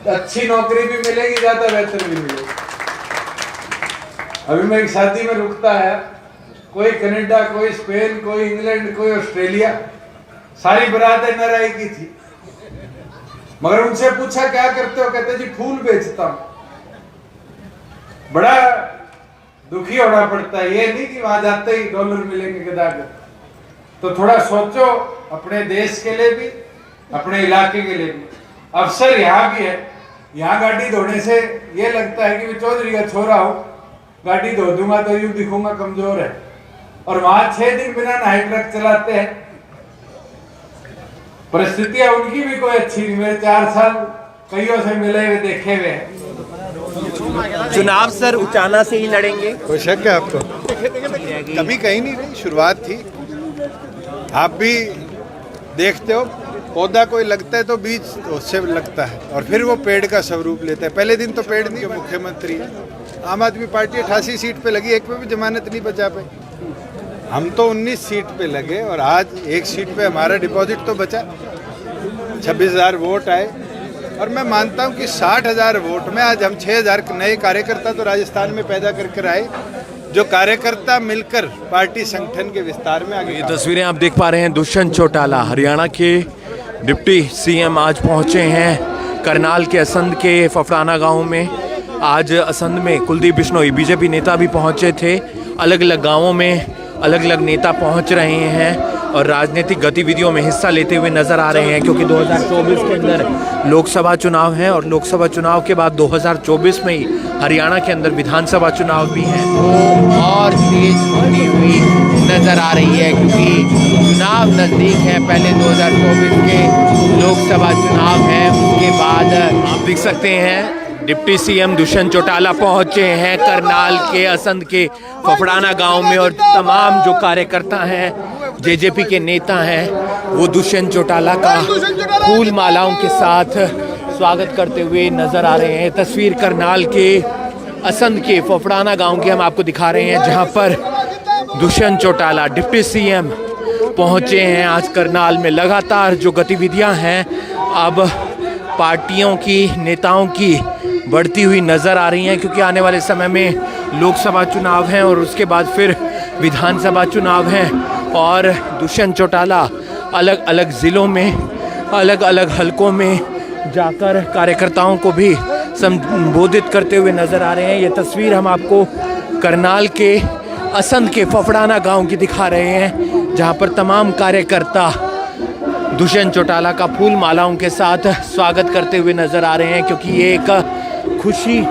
अच्छी नौकरी भी मिलेगी, ज्यादा बेहतर भी मिलेगी। अभी मैं एक शादी में रुकता है, कोई कनाडा, कोई स्पेन, कोई इंग्लैंड, कोई ऑस्ट्रेलिया, सारी बारात NRI की थी। मगर उनसे पूछा क्या करते हो, कहते जी फूल बेचता हूं। बड़ा दुखी होना पड़ता है, ये नहीं कि वहां जाते ही डॉलर मिलेंगे गदा के। तो थोड़ा सोचो अपने देश के लिए भी, अपने इलाके के लिए भी। अवसर यहाँ भी है, यहाँ गाड़ी धोने से ये लगता है कि मैं चौधरी का छोरा हूं, गाड़ी धो दूंगा तो यूं दिखूंगा कमजोर है, और वहां 6 दिन बिना नहाए ट्रक चलाते हैं। परिस्थितियां उनकी भी कोई अच्छी नहीं। मेरे 4 साल कईयों से मिले हुए देखे हुए हैं। चुनाव सर उचाना से ही लड़ेंगे? कोई शक है आपको? कभी कहीं नहीं रही, शुरुआत थी। आप भी देखते हो, पौधा कोई लगता है तो बीज उससे लगता है और फिर वो पेड़ का स्वरूप लेता है। पहले दिन तो पेड़ नहीं, मुख्यमंत्री है। आम आदमी पार्टी 88 सीट पे लगी, एक पे भी जमानत नहीं बचा पाई। हम तो 19 सीट पे लगे और आज एक सीट पे हमारा डिपॉजिट तो बचा। 26,000 वोट आए और मैं मानता हूं कि 60,000 वोट में आज हम 6,000 नए कार्यकर्ता तो राजस्थान में पैदा करके आए, जो कार्यकर्ता मिलकर पार्टी संगठन के विस्तार में आगे। ये तस्वीरें आप देख पा रहे हैं, दुष्यंत चौटाला हरियाणा के डिप्टी CM आज पहुंचे हैं करनाल के असंध के फफड़ाना गांव में। आज असंध में कुलदीप बिश्नोई BJP नेता भी पहुंचे थे। अलग अलग गांवों में अलग अलग नेता पहुंच रहे हैं और राजनीतिक गतिविधियों में हिस्सा लेते हुए नजर आ रहे हैं, क्योंकि 2024 के अंदर लोकसभा चुनाव है और लोकसभा चुनाव के बाद 2024 में ही हरियाणा के अंदर विधानसभा चुनाव भी है। वो और तेज होती हुई नजर आ रही है क्योंकि चुनाव नज़दीक है। पहले 2024 के लोकसभा चुनाव है, उसके बाद आप देख सकते हैं डिप्टी CM दुष्यंत चौटाला पहुंचे हैं करनाल के असंध के फफड़ाना गांव में और तमाम जो कार्यकर्ता हैं, JJP के नेता हैं, वो दुष्यंत चौटाला का फूल मालाओं के साथ स्वागत करते हुए नजर आ रहे हैं। तस्वीर करनाल के असंध के फफड़ाना गांव की हम आपको दिखा रहे हैं, जहां पर दुष्यंत चौटाला डिप्टी CM पहुंचे हैं आज करनाल में। लगातार जो गतिविधियां हैं अब पार्टियों की, नेताओं की बढ़ती हुई नज़र आ रही हैं, क्योंकि आने वाले समय में लोकसभा चुनाव हैं और उसके बाद फिर विधानसभा चुनाव हैं और दुष्यंत चौटाला अलग अलग ज़िलों में, अलग अलग हलकों में जाकर कार्यकर्ताओं को भी संबोधित करते हुए नज़र आ रहे हैं। ये तस्वीर हम आपको करनाल के असंध के फफड़ाना गांव की दिखा रहे हैं, जहां पर तमाम कार्यकर्ता दुष्यंत चौटाला का फूल मालाओं के साथ स्वागत करते हुए नजर आ रहे हैं, क्योंकि ये एक खुशी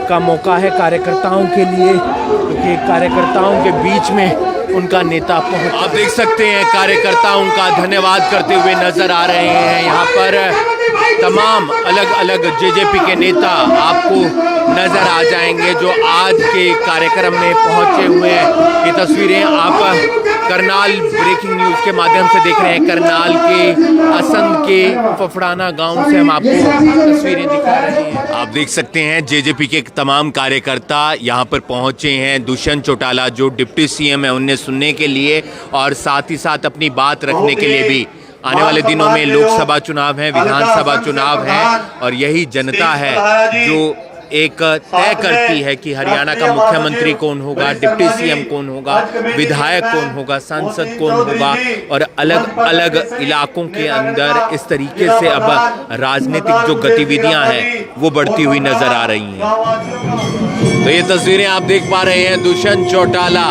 का मौका है कार्यकर्ताओं के लिए, क्योंकि कार्यकर्ताओं के बीच में उनका नेता पहुंच। आप देख सकते हैं कार्यकर्ताओं का धन्यवाद करते हुए नजर आ रहे हैं। यहाँ पर तमाम अलग अलग JJP के नेता आपको नजर आ जाएंगे जो आज के कार्यक्रम में पहुंचे हुए हैं। ये तस्वीरें आप करनाल ब्रेकिंग न्यूज़ के माध्यम से देख रहे हैं। करनाल के असंध के फफड़ाना गांव से हम आपको तस्वीरें दिखा रहे हैं। आप देख सकते हैं JJP के तमाम कार्यकर्ता यहाँ पर पहुंचे हैं। दुष्यंत चौटाला जो डिप्टी CM है उन्हें सुनने के लिए और साथ ही साथ अपनी बात रखने के लिए भी। आने वाले दिनों में लोकसभा चुनाव है, विधानसभा चुनाव है और यही जनता है जो एक तय करती है कि हरियाणा का मुख्यमंत्री कौन होगा, डिप्टी CM कौन होगा, विधायक कौन होगा, सांसद कौन होगा। और अलग अलग इलाकों के अंदर इस तरीके से अब राजनीतिक जो गतिविधियां हैं वो बढ़ती हुई नजर आ रही हैं। तो ये तस्वीरें आप देख पा रहे हैं, दुष्यंत चौटाला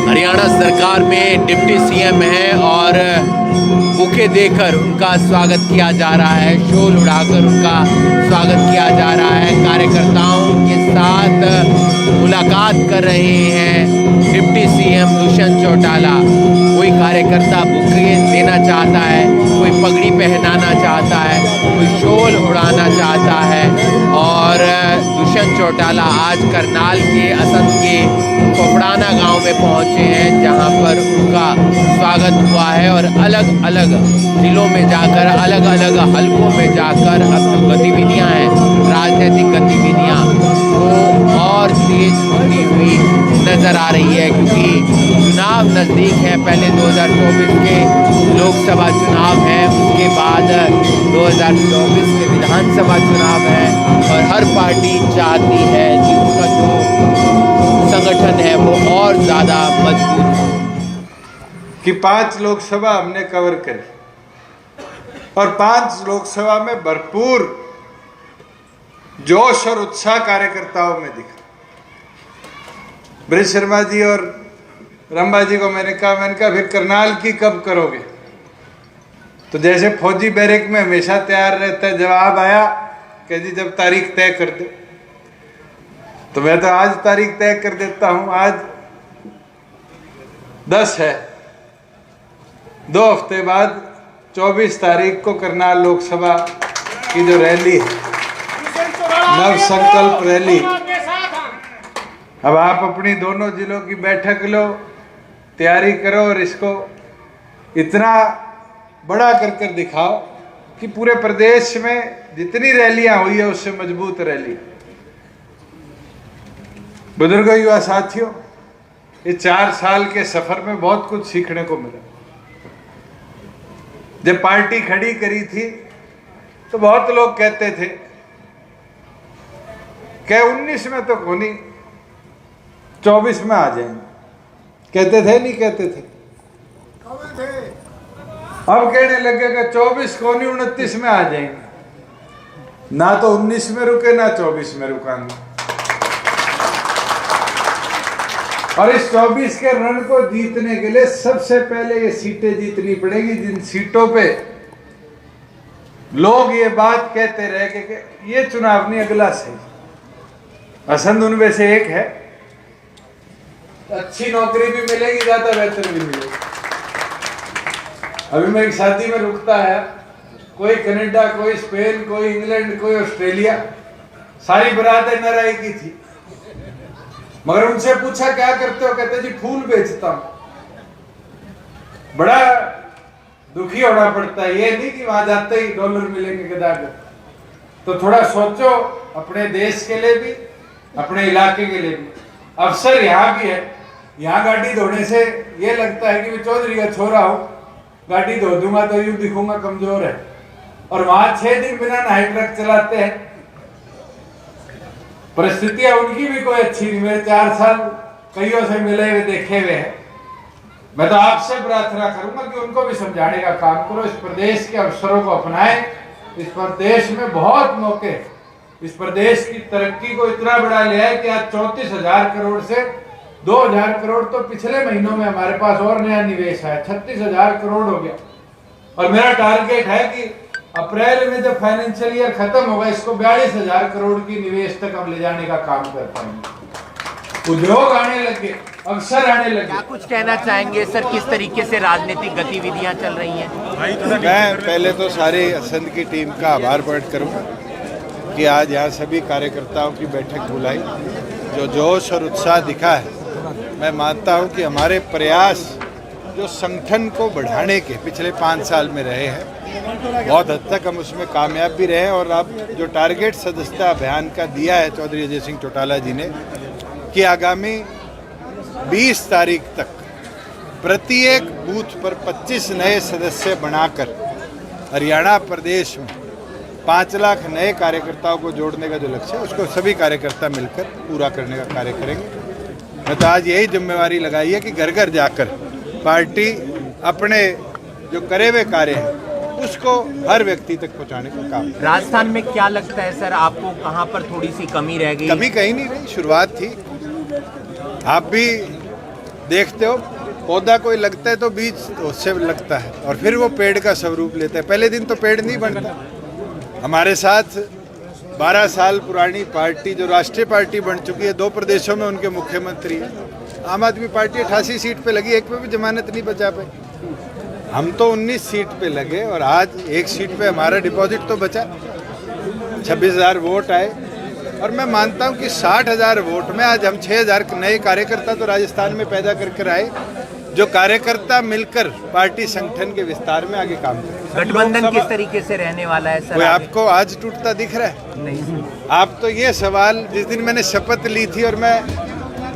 हरियाणा सरकार में डिप्टी CM है और बुके देकर उनका स्वागत किया जा रहा है, शोल उड़ाकर उनका स्वागत किया जा रहा है। कार्यकर्ताओं के साथ मुलाकात कर रहे हैं डिप्टी CM दुष्यंत चौटाला। कोई कार्यकर्ता बुके देना चाहता है, कोई पगड़ी पहनाना चाहता है, कोई शोल उड़ाना चाहता है। और दुष्यंत चौटाला आज करनाल के असंध के फफड़ाना गांव में पहुंचे हैं, जहां पर उनका स्वागत हुआ है और अलग अलग जिलों में जाकर, अलग अलग हलकों में जाकर अब जो गतिविधियां हैं, राजनीतिक गतिविधियां, वो और तेज होती हुई नज़र आ रही है, क्योंकि चुनाव नज़दीक है। पहले 2024 के लोकसभा चुनाव हैं, उसके बाद 2024 के विधानसभा चुनाव हैं, और हर पार्टी चाहती है कि उसका जो संगठन है वो और ज़्यादा मजबूत हो। कि 5 लोकसभा हमने कवर करी और 5 लोकसभा में भरपूर जोश और उत्साह कार्यकर्ताओं में दिखा। ब्रिज शर्मा जी और रंबा जी को मैंने कहा फिर करनाल की कब करोगे? तो जैसे फौजी बैरक में हमेशा तैयार रहता है, जवाब आया कि जी जब तारीख तय कर दो। तो मैं तो आज तारीख तय कर देता हूं। आज 10 है, 2 हफ्ते बाद 24 तारीख को करनाल लोकसभा की जो रैली है, नव संकल्प रैली, अब आप अपनी दोनों जिलों की बैठक लो, तैयारी करो और इसको इतना बड़ा कर दिखाओ कि पूरे प्रदेश में जितनी रैलियां हुई है उससे मजबूत रैली। बुजुर्गों, युवा साथियों, ये 4 साल के सफर में बहुत कुछ सीखने को मिला। जब पार्टी खड़ी करी थी तो बहुत लोग कहते थे कि 19 में तो कोनी, 24 में आ जाएंगे। कहते थे नहीं कहते थे? अब कहने लगे कि 24 कोनी 29 में आ जाएंगे। ना तो 19 में रुके ना 24 में रुकांगे। और इस 24 के रण को जीतने के लिए सबसे पहले ये सीटें जीतनी पड़ेगी जिन सीटों पे लोग ये बात कहते रहे कि ये चुनाव नहीं, अगला सही। असंध उनमें से एक है। अच्छी नौकरी भी मिलेगी, ज्यादा बेहतर भी मिलेगी। अभी मैं एक शादी में रुकता है, कोई कनाडा, कोई स्पेन, कोई इंग्लैंड, कोई ऑस्ट्रेलिया, सारी बारात NRI की थी। मगर उनसे पूछा क्या करते हो? कहते जी फूल बेचता हूं। बड़ा दुखी होना पड़ता है। ये नहीं कि वहां जाते ही डॉलर मिलेंगे गधा को। तो थोड़ा सोचो अपने देश के लिए भी, अपने इलाके के लिए भी। अवसर यहाँ भी है। यहाँ गाड़ी धोने से ये लगता है कि मैं चौधरी का छोरा हूं, गाड़ी धो दूंगा तो यूं दिखूंगा कमजोर है। और वहां 6 दिन बिना नहाए ट्रक चलाते हैं। परिस्थितियां उनकी भी कोई अच्छी नहीं। मेरे 4 साल कईयों से मिले हुए देखे हुए हैं। मैं तो आपसे प्रार्थना करूंगा कि उनको भी समझाने का काम करो, इस प्रदेश के अवसरों को अपनाएं। इस प्रदेश में बहुत मौके, इस प्रदेश की तरक्की को इतना बड़ा लिया है कि आज 34,000 करोड़ से 2,000 करोड़ तो पिछले महीनों में हमारे पास और नया निवेश है। 36,000 करोड़ हो गया। और मेरा टारगेट है कि अप्रैल में जब फाइनेंशियल ईयर खत्म होगा, इसको 42,000 करोड़ की निवेश तक हम ले जाने का काम कर पाएंगे। उद्योग आने लगे, अवसर आने लगे। क्या कुछ कहना चाहेंगे सर, किस तरीके से राजनीतिक गतिविधियां चल रही हैं? मैं पहले तो सारी असंध की टीम का आभार प्रकट करूंगा कि आज यहाँ सभी कार्यकर्ताओं की बैठक बुलाई। जो जोश और उत्साह दिखा है, मैं मानता हूँ कि हमारे प्रयास जो संगठन को बढ़ाने के पिछले 5 साल में रहे हैं, बहुत हद तक हम उसमें कामयाब भी रहे। और अब जो टारगेट सदस्यता अभियान का दिया है चौधरी अजय सिंह चौटाला जी ने, कि आगामी 20 तारीख तक प्रत्येक बूथ पर 25 नए सदस्य बनाकर हरियाणा प्रदेश में 5 लाख नए कार्यकर्ताओं को जोड़ने का जो लक्ष्य है, उसको सभी कार्यकर्ता मिलकर पूरा करने का कार्य करेंगे। मैं तो आज यही जिम्मेवारी लगाई है कि घर घर जाकर पार्टी अपने जो करे हुए कार्य हैं उसको हर व्यक्ति तक पहुंचाने का काम। राजस्थान में क्या लगता है सर, आपको कहां पर थोड़ी सी कमी रह गई? कमी कहीं नहीं रही, शुरुआत थी। आप भी देखते हो, पौधा कोई लगता है तो बीज उससे लगता है और फिर वो पेड़ का स्वरूप लेता है। पहले दिन तो पेड़ नहीं बनता। हमारे साथ 12 साल पुरानी पार्टी जो राष्ट्रीय पार्टी बन चुकी है, 2 प्रदेशों में उनके मुख्यमंत्री हैं। आम आदमी पार्टी 88 सीट पे लगी, एक पे भी जमानत नहीं बचा पाई। हम तो 19 सीट पे लगे और आज 1 सीट पे हमारा डिपॉजिट तो बचा। 26,000 वोट आए और मैं मानता हूं कि 60,000 वोट में आज हम 6,000 नए कार्यकर्ता तो राजस्थान में पैदा करके आए, जो कार्यकर्ता मिलकर पार्टी संगठन के विस्तार में आगे काम करें। गठबंधन किस तरीके से रहने वाला है सर? कोई आपको आज टूटता दिख रहा है? नहीं। आप तो ये सवाल, जिस दिन मैंने शपथ ली थी और मैं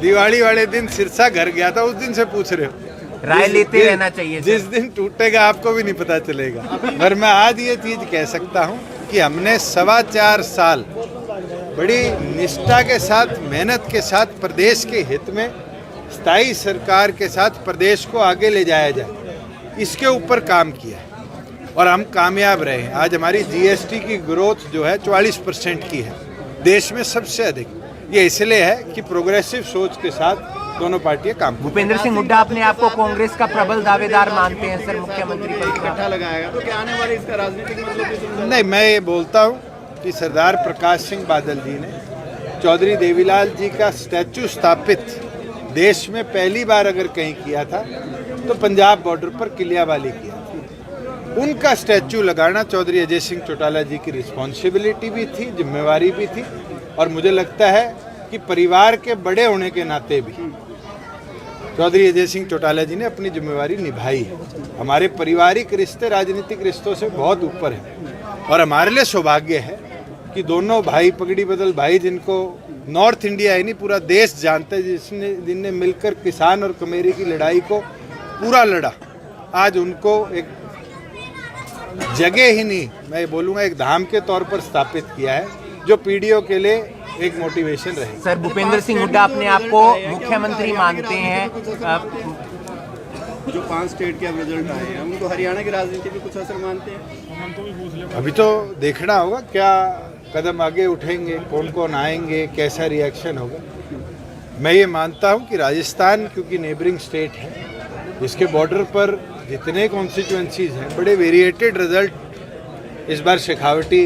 दिवाली वाले दिन सिरसा घर गया था, उस दिन से पूछ रहे हो। राय लेते रहना चाहिए सर। जिस दिन टूटेगा आपको भी नहीं पता चलेगा। पर मैं आज ये चीज कह सकता हूँ कि हमने 4.25 साल बड़ी निष्ठा के साथ, मेहनत के साथ, प्रदेश के हित में स्थायी सरकार के साथ प्रदेश को आगे ले जाया जाए, इसके ऊपर काम किया है और हम कामयाब रहे। आज हमारी जीएसटी की ग्रोथ जो है 44% की है, देश में सबसे अधिक। ये इसलिए है कि प्रोग्रेसिव सोच के साथ दोनों पार्टियां काम। भूपेंद्र सिंह हुड्डा अपने आप को कांग्रेस का प्रबल दावेदार मानते हैं सर, मुख्यमंत्री पद का इकट्ठा लगाएगा तो क्या आने वाले इसका राजनीतिक मतलब? नहीं, मैं ये बोलता हूँ कि सरदार प्रकाश सिंह बादल जी ने चौधरी देवीलाल जी का स्टैचू स्थापित देश में पहली बार अगर कहीं किया था तो पंजाब बॉर्डर पर किलियावाली किया था। उनका स्टैचू लगाना चौधरी अजय सिंह चौटाला जी की रिस्पॉन्सिबिलिटी भी थी, जिम्मेवारी भी थी, और मुझे लगता है कि परिवार के बड़े होने के नाते भी चौधरी अजय सिंह चौटाला जी ने अपनी जिम्मेवारी निभाई है। हमारे पारिवारिक रिश्ते राजनीतिक रिश्तों से बहुत ऊपर हैं और हमारे लिए सौभाग्य है कि दोनों भाई, पगड़ी बदल भाई, जिनको नॉर्थ इंडिया ही नहीं पूरा देश जानता है, जिनने मिलकर किसान और कमेरी की लड़ाई को पूरा लड़ा, आज उनको एक जगह ही नहीं, मैं बोलूँगा एक धाम के तौर पर स्थापित किया है, जो पीढ़ियों के लिए एक मोटिवेशन रहे। सर, भूपेंद्र सिंह हुड्डा अपने आप को मुख्यमंत्री मानते हैं। जो 5 स्टेट के अब रिजल्ट आए हैं, उनको हरियाणा की राजनीति में कुछ असर मानते हैं? अभी तो देखना होगा क्या कदम आगे उठेंगे, कौन कौन आएंगे, कैसा रिएक्शन होगा। मैं ये मानता हूँ कि राजस्थान क्योंकि नेबरिंग स्टेट है, जिसके बॉर्डर पर जितने कॉन्स्टिट्यूएंसीज हैं, बड़े वेरिएटेड रिजल्ट इस बार शेखावटी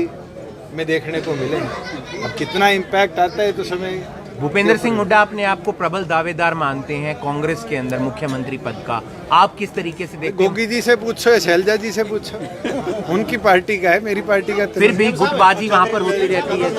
में देखने को मिलेंगे। अब कितना इम्पैक्ट आता है तो समय। भूपेंद्र सिंह हुड्डा अपने आप को प्रबल दावेदार मानते हैं कांग्रेस के अंदर मुख्यमंत्री पद का, आप किस तरीके से देखते हैं? गोगी जी से पूछो या शैलजा जी से पूछो, उनकी पार्टी का है, मेरी पार्टी का तो फिर भी गुटबाजी वहां पर होती रहती है।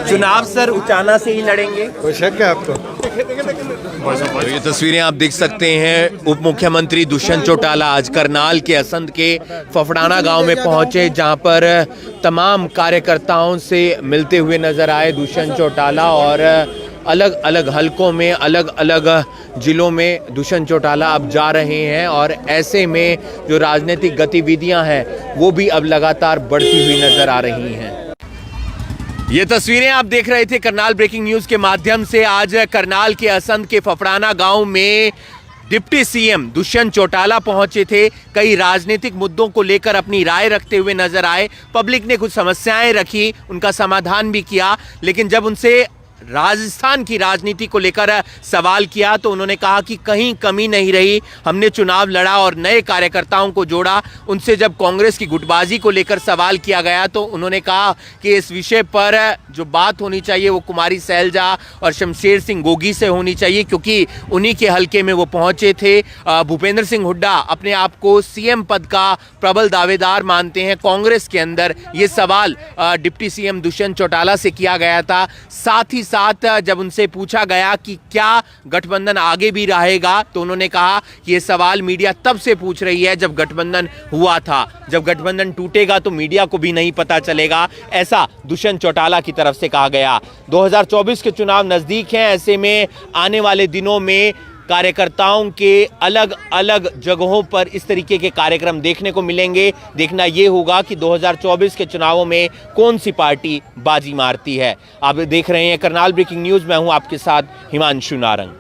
चुनाव सर उचाना से ही लड़ेंगे, कोई शक है आपको? तो ये तस्वीरें आप देख सकते हैं। उप मुख्यमंत्री दुष्यंत चौटाला आज करनाल के असंध के फफड़ाना गांव में पहुंचे, जहां पर तमाम कार्यकर्ताओं से मिलते हुए नजर आए दुष्यंत चौटाला, और अलग अलग हलकों में, अलग अलग जिलों में दुष्यंत चौटाला अब जा रहे हैं, और ऐसे में जो राजनीतिक गतिविधियां हैं वो भी अब लगातार बढ़ती हुई नजर आ रही हैं। ये तस्वीरें आप देख रहे थे करनाल ब्रेकिंग न्यूज के माध्यम से। आज करनाल के असंध के फफड़ाना गांव में डिप्टी सीएम दुष्यंत चौटाला पहुंचे थे, कई राजनीतिक मुद्दों को लेकर अपनी राय रखते हुए नजर आए। पब्लिक ने कुछ समस्याएं रखी, उनका समाधान भी किया, लेकिन जब उनसे राजस्थान की राजनीति को लेकर सवाल किया तो उन्होंने कहा कि कहीं कमी नहीं रही, हमने चुनाव लड़ा और नए कार्यकर्ताओं को जोड़ा। उनसे जब कांग्रेस की गुटबाजी को लेकर सवाल किया गया तो उन्होंने कहा कि इस विषय पर जो बात होनी चाहिए वो कुमारी सैलजा और शमशेर सिंह गोगी से होनी चाहिए, क्योंकि उन्हीं के हलके में वो पहुंचे थे। भूपेंद्र सिंह हुड्डा अपने आप को सीएम पद का प्रबल दावेदार मानते हैं कांग्रेस के अंदर। ये सवाल डिप्टी सीएम दुष्यंत चौटाला से किया गया था। साथ ही साथ जब उनसे पूछा गया कि क्या गठबंधन आगे भी रहेगा तो उन्होंने कहा कि ये सवाल मीडिया तब से पूछ रही है जब गठबंधन हुआ था, जब गठबंधन टूटेगा तो मीडिया को भी नहीं पता चलेगा, ऐसा दुष्यंत चौटाला की तरफ से कहा गया। 2024 के चुनाव नजदीक हैं, ऐसे में आने वाले दिनों में कार्यकर्ताओं के अलग अलग जगहों पर इस तरीके के कार्यक्रम देखने को मिलेंगे। देखना यह होगा कि 2024 के चुनावों में कौन सी पार्टी बाजी मारती है। आप देख रहे हैं करनाल ब्रेकिंग न्यूज, मैं हूं आपके साथ हिमांशु नारंग।